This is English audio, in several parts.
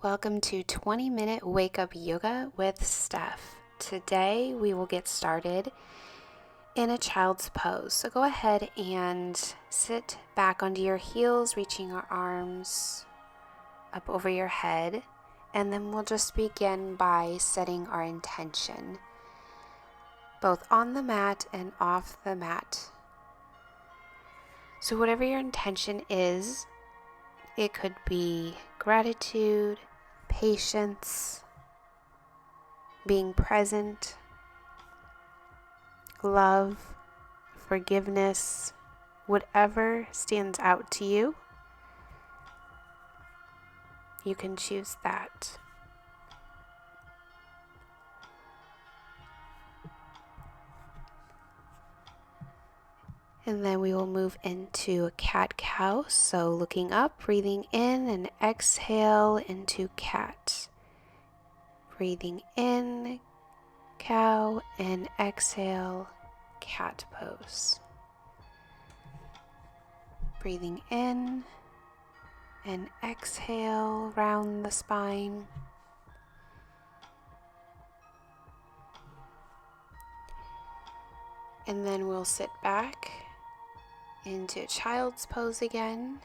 Welcome to 20-minute wake up yoga with Steph. Today we will get started in a child's pose. So go ahead and sit back onto your heels, reaching your arms up over your head. And then we'll just begin by setting our intention, both on the mat and off the mat. So whatever your intention is, it could be gratitude, patience, being present, love, forgiveness, whatever stands out to you, you can choose that. And then we will move into a cat-cow. So looking up, breathing in and exhale into cat. Breathing in, cow, and exhale, cat pose. Breathing in and exhale, round the spine. And then we'll sit back into child's pose again.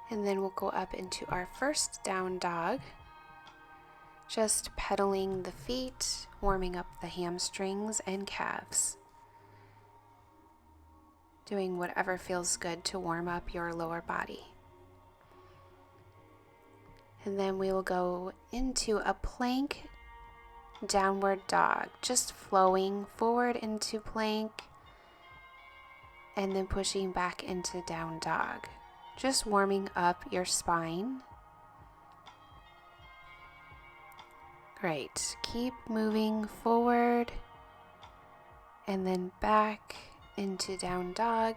And then we'll go up into our first down dog. Just pedaling the feet, warming up the hamstrings and calves. Doing whatever feels good to warm up your lower body. And then we will go into a plank downward dog, just flowing forward into plank and then pushing back into down dog, just warming up your spine. Great. Keep moving forward and then back into down dog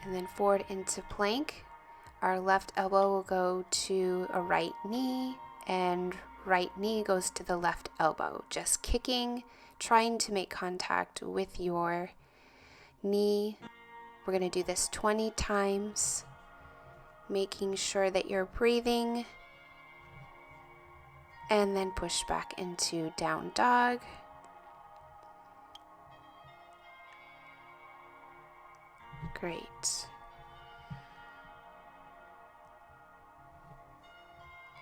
and then forward into plank. Our left elbow will go to a right knee and right knee goes to the left elbow, just kicking, trying to make contact with your knee. We're going to do this 20 times, making sure that you're breathing, and then push back into down dog. Great.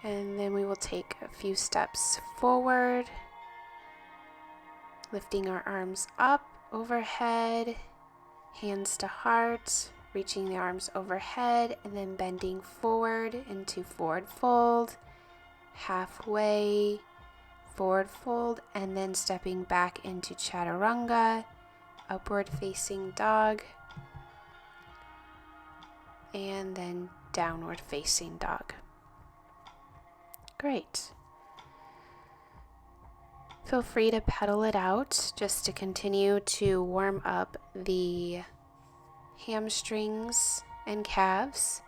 And then we will take a few steps forward, lifting our arms up overhead, hands to heart, reaching the arms overhead, and then bending forward into forward fold, halfway, forward fold, and then stepping back into chaturanga, upward facing dog, and then downward facing dog. Great. Feel free to pedal it out just to continue to warm up the hamstrings and calves.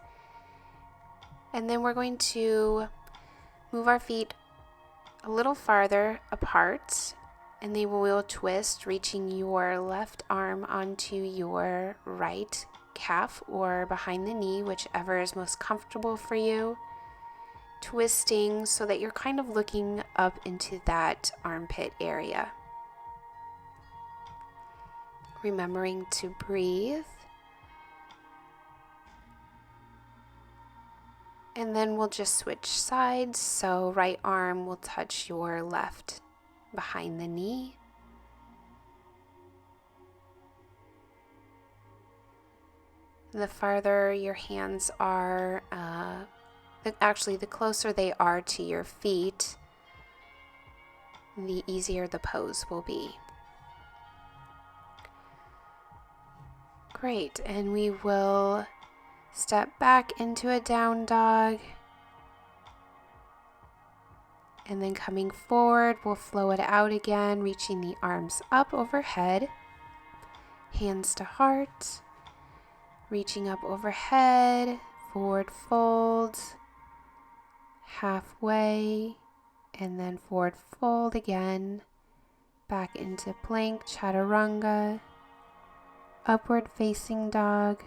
And then we're going to move our feet a little farther apart, and then we will twist, reaching your left arm onto your right calf or behind the knee, whichever is most comfortable for you. Twisting so that you're kind of looking up into that armpit area. Remembering to breathe. And then we'll just switch sides. So right arm will touch your left behind the knee. The farther your hands are, the closer they are to your feet, the easier the pose will be. Great, and we will step back into a down dog, and then coming forward, we'll flow it out again, reaching the arms up overhead, hands to heart, reaching up overhead, forward fold, halfway, and then forward fold again, back into plank chaturanga, upward facing dog,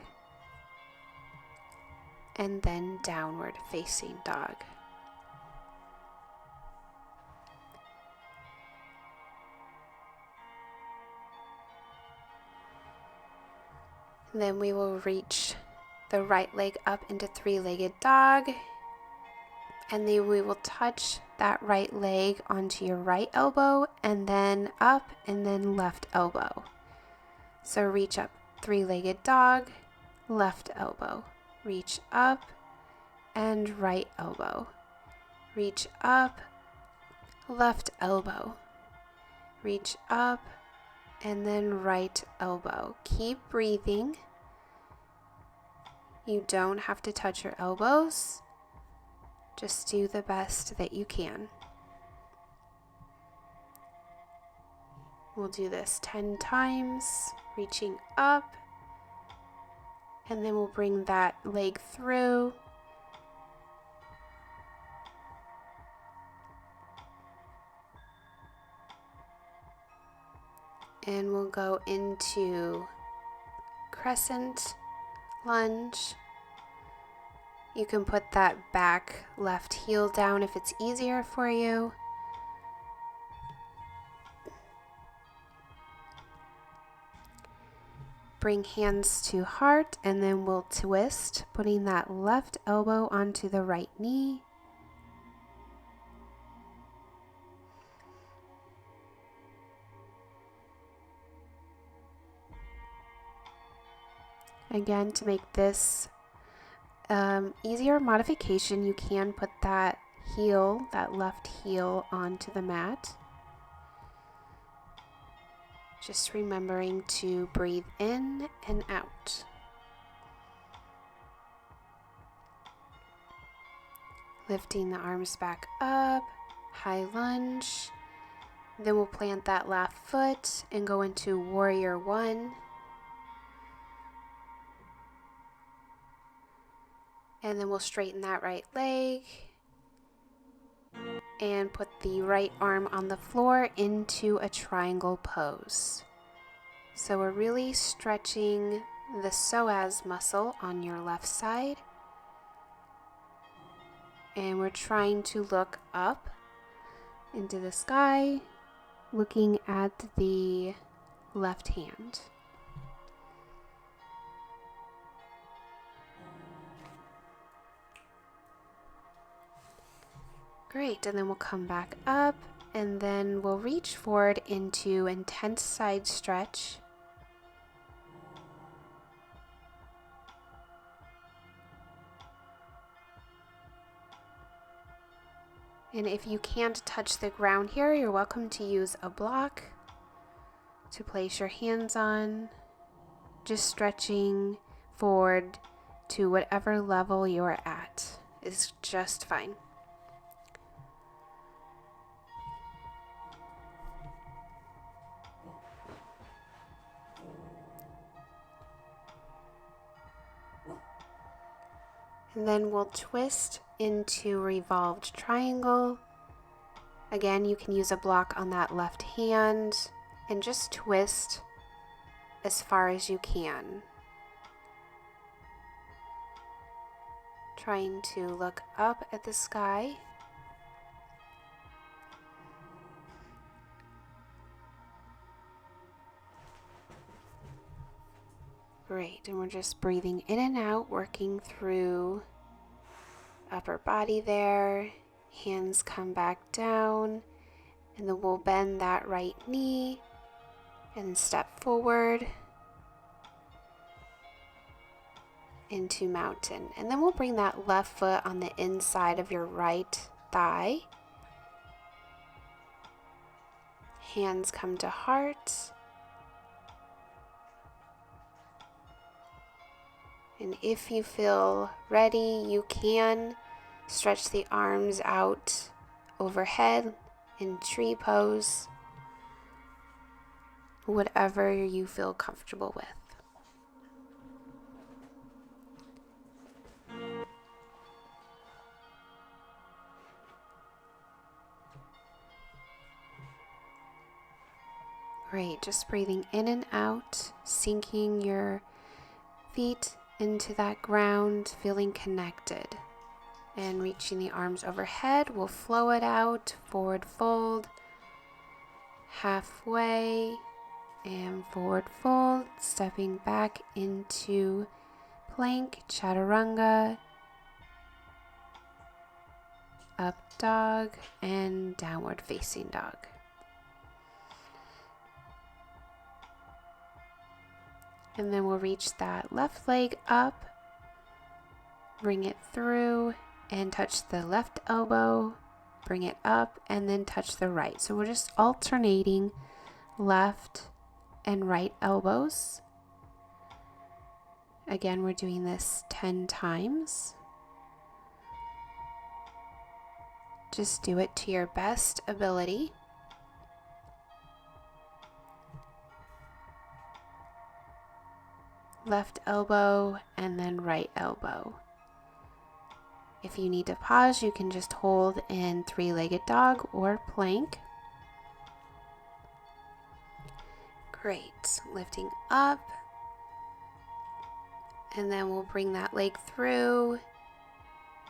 and then downward facing dog. Then we will reach the right leg up into three-legged dog, and then we will touch that right leg onto your right elbow, and then up, and then left elbow. So reach up, three-legged dog, left elbow. Reach up and right elbow. Reach up, left elbow. Reach up and then right elbow. Keep breathing. You don't have to touch your elbows. Just do the best that you can. We'll do this 10 times, reaching up, and then we'll bring that leg through. And we'll go into crescent lunge. You can put that back left heel down if it's easier for you. Bring hands to heart, and then we'll twist, putting that left elbow onto the right knee. Again, to make this easier modification, you can put that heel, that left heel, onto the mat. Just remembering to breathe in and out. Lifting the arms back up, high lunge. Then we'll plant that left foot and go into warrior one. And then we'll straighten that right leg and put the right arm on the floor into a triangle pose. So we're really stretching the psoas muscle on your left side. And we're trying to look up into the sky, looking at the left hand. Great, and then we'll come back up, and then we'll reach forward into intense side stretch. And if you can't touch the ground here, you're welcome to use a block to place your hands on, just stretching forward to whatever level you're at is just fine. And then we'll twist into revolved triangle. Again, you can use a block on that left hand and just twist as far as you can. Trying to look up at the sky. Great, and we're just breathing in and out, working through upper body there. Hands come back down, and then we'll bend that right knee and step forward into mountain. And then we'll bring that left foot on the inside of your right thigh. Hands come to heart. And if you feel ready, you can stretch the arms out overhead in tree pose, whatever you feel comfortable with. Great, just breathing in and out, sinking your feet into that ground, feeling connected. And reaching the arms overhead, we'll flow it out, forward fold, halfway, and forward fold, stepping back into plank, chaturanga, up dog, and downward facing dog. And then we'll reach that left leg up, bring it through, and touch the left elbow, bring it up, and then touch the right. So we're just alternating left and right elbows. Again, we're doing this 10 times. Just do it to your best ability. Left elbow and then right elbow. If you need to pause, you can just hold in three-legged dog or plank. Great. Lifting up. And then we'll bring that leg through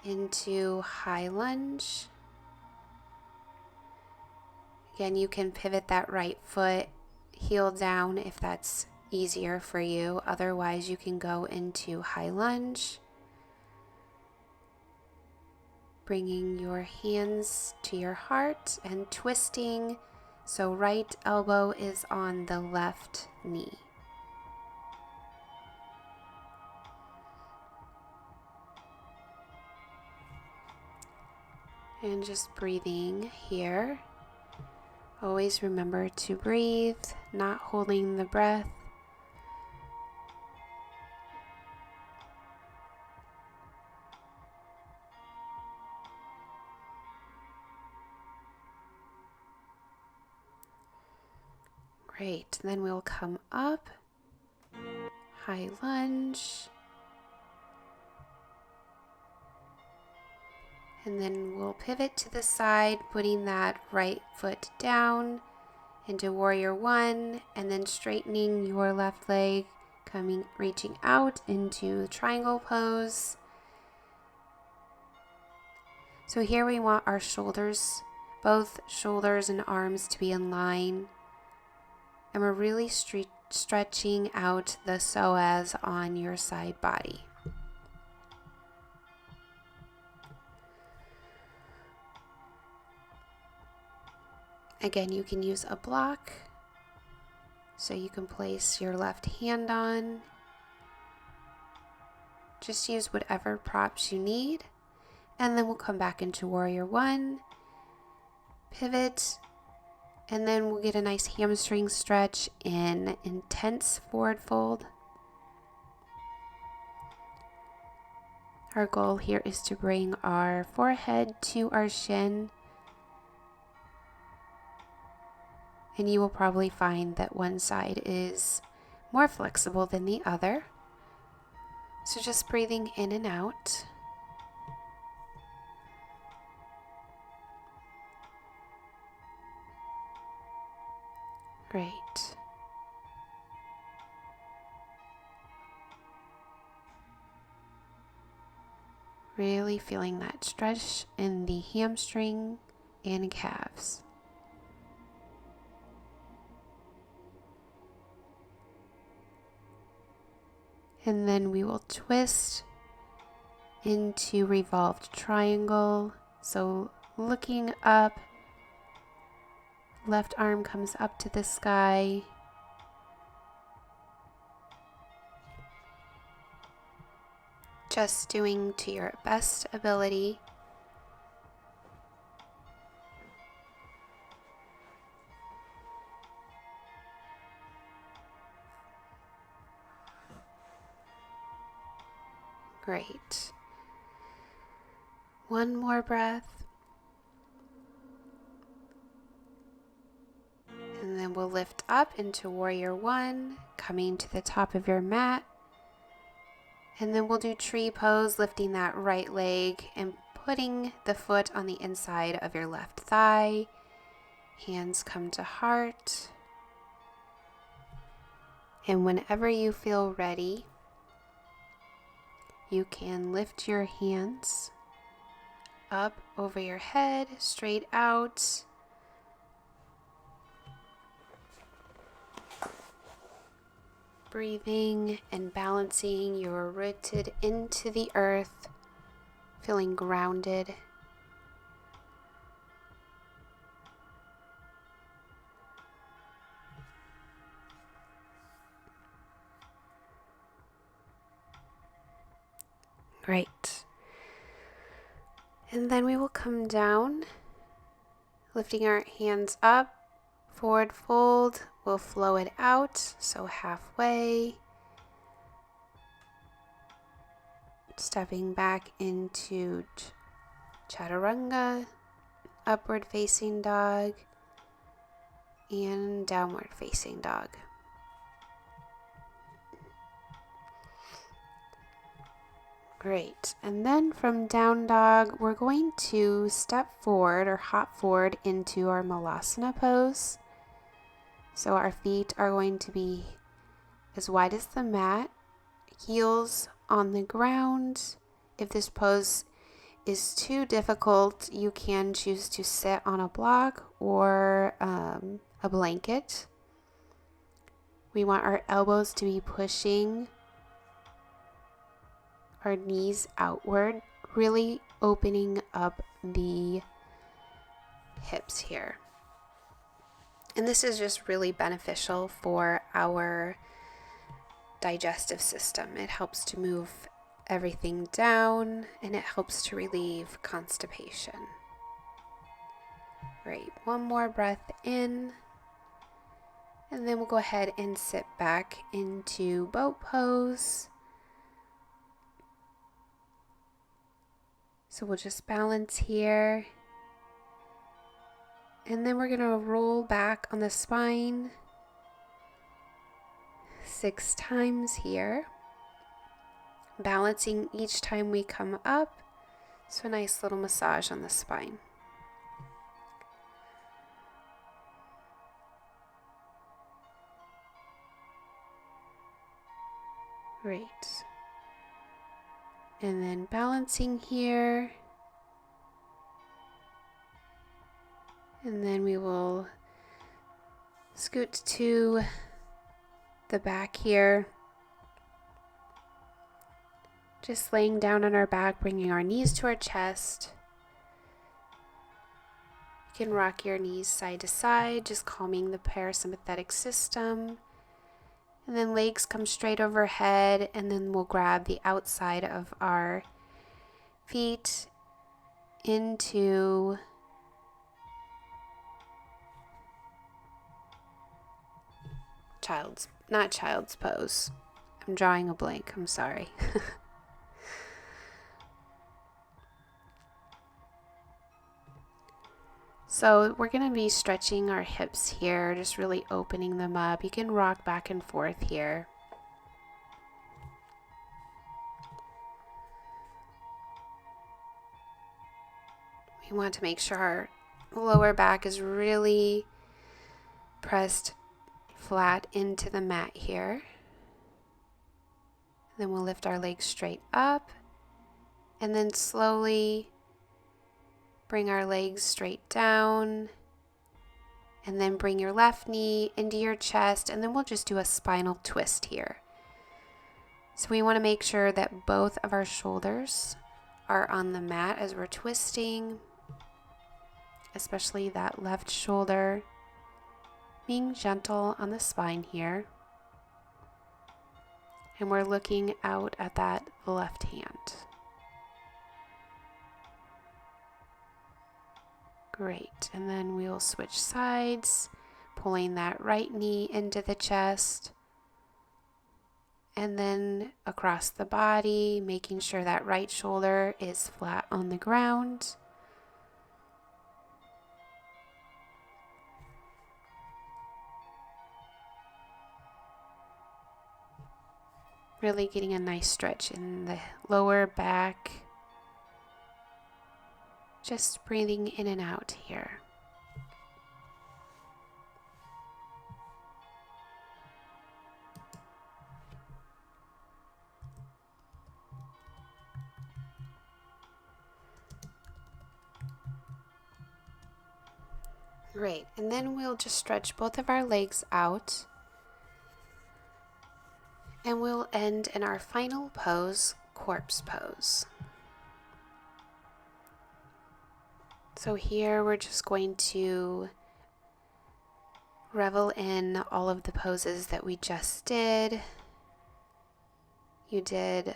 into high lunge. Again, you can pivot that right foot, heel down if that's easier for you. Otherwise, you can go into high lunge. Bringing your hands to your heart and twisting so right elbow is on the left knee. And just breathing here. Always remember to breathe, not holding the breath. Great, then we'll come up, high lunge, and then we'll pivot to the side, putting that right foot down into warrior one, and then straightening your left leg, reaching out into triangle pose. So here we want our shoulders, both shoulders and arms to be in line. And we're really stretching out the psoas on your side body. Again, you can use a block, so you can place your left hand on. Just use whatever props you need. And then we'll come back into warrior one, pivot, and then we'll get a nice hamstring stretch in intense forward fold. Our goal here is to bring our forehead to our shin. And you will probably find that one side is more flexible than the other. So just breathing in and out. Great. Really feeling that stretch in the hamstring and calves. And then we will twist into revolved triangle. So looking up, left arm comes up to the sky. Just doing to your best ability. Great. One more breath. And then we'll lift up into warrior one, coming to the top of your mat. And then we'll do tree pose, lifting that right leg and putting the foot on the inside of your left thigh. Hands come to heart. And whenever you feel ready, you can lift your hands up over your head, straight out. Breathing and balancing, you're rooted into the earth, feeling grounded. Great. And then we will come down, lifting our hands up, forward fold. We'll flow it out, so halfway. Stepping back into chaturanga, upward facing dog, and downward facing dog. Great. And then from down dog, we're going to step forward or hop forward into our malasana pose. So our feet are going to be as wide as the mat, heels on the ground. If this pose is too difficult, you can choose to sit on a block or a blanket. We want our elbows to be pushing our knees outward, really opening up the hips here. And this is just really beneficial for our digestive system. It helps to move everything down and it helps to relieve constipation. Great. One more breath in. And then we'll go ahead and sit back into boat pose. So we'll just balance here. And then we're going to roll back on the spine 6 times here. Balancing each time we come up. So a nice little massage on the spine. Great. And then balancing here. And then we will scoot to the back here. Just laying down on our back, bringing our knees to our chest. You can rock your knees side to side, just calming the parasympathetic system. And then legs come straight overhead, and then we'll grab the outside of our feet into not child's pose. I'm drawing a blank, I'm sorry. So we're going to be stretching our hips here, just really opening them up. You can rock back and forth here. We want to make sure our lower back is really pressed flat into the mat here. Then we'll lift our legs straight up and then slowly bring our legs straight down, and then bring your left knee into your chest, and then we'll just do a spinal twist here. So we want to make sure that both of our shoulders are on the mat as we're twisting, especially that left shoulder. Being gentle on the spine here. And we're looking out at that left hand. Great. And then we'll switch sides, pulling that right knee into the chest. And then across the body, making sure that right shoulder is flat on the ground. Really getting a nice stretch in the lower back. Just breathing in and out here. Great. And then we'll just stretch both of our legs out. And we'll end in our final pose, corpse pose. So here we're just going to revel in all of the poses that we just did. You did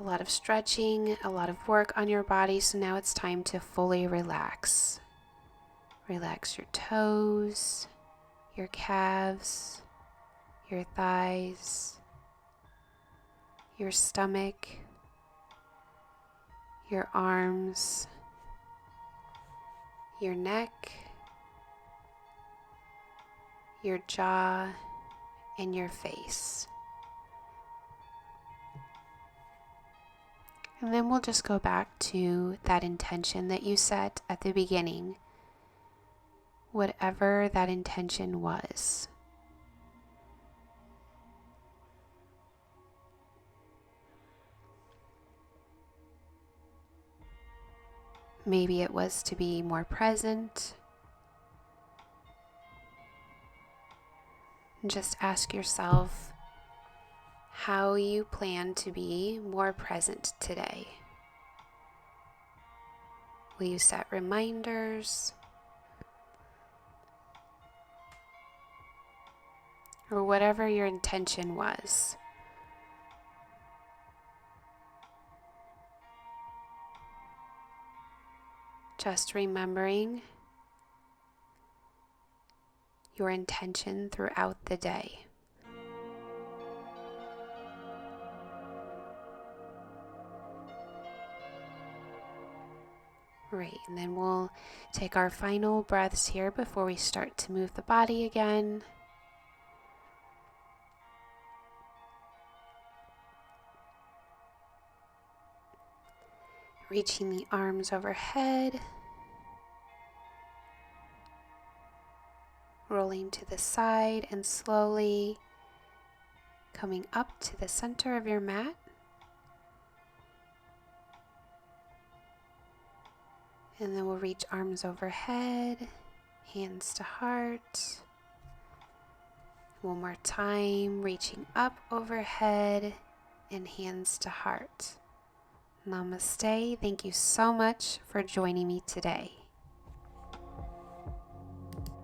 a lot of stretching, a lot of work on your body, so now it's time to fully relax. Relax your toes, your calves, your thighs, your stomach, your arms, your neck, your jaw, and your face. And then we'll just go back to that intention that you set at the beginning, whatever that intention was. Maybe it was to be more present. And just ask yourself how you plan to be more present today. Will you set reminders? Or whatever your intention was. Just remembering your intention throughout the day. Great, and then we'll take our final breaths here before we start to move the body again. Reaching the arms overhead. Rolling to the side and slowly coming up to the center of your mat. And then we'll reach arms overhead, hands to heart. One more time, reaching up overhead and hands to heart. Namaste. Thank you so much for joining me today.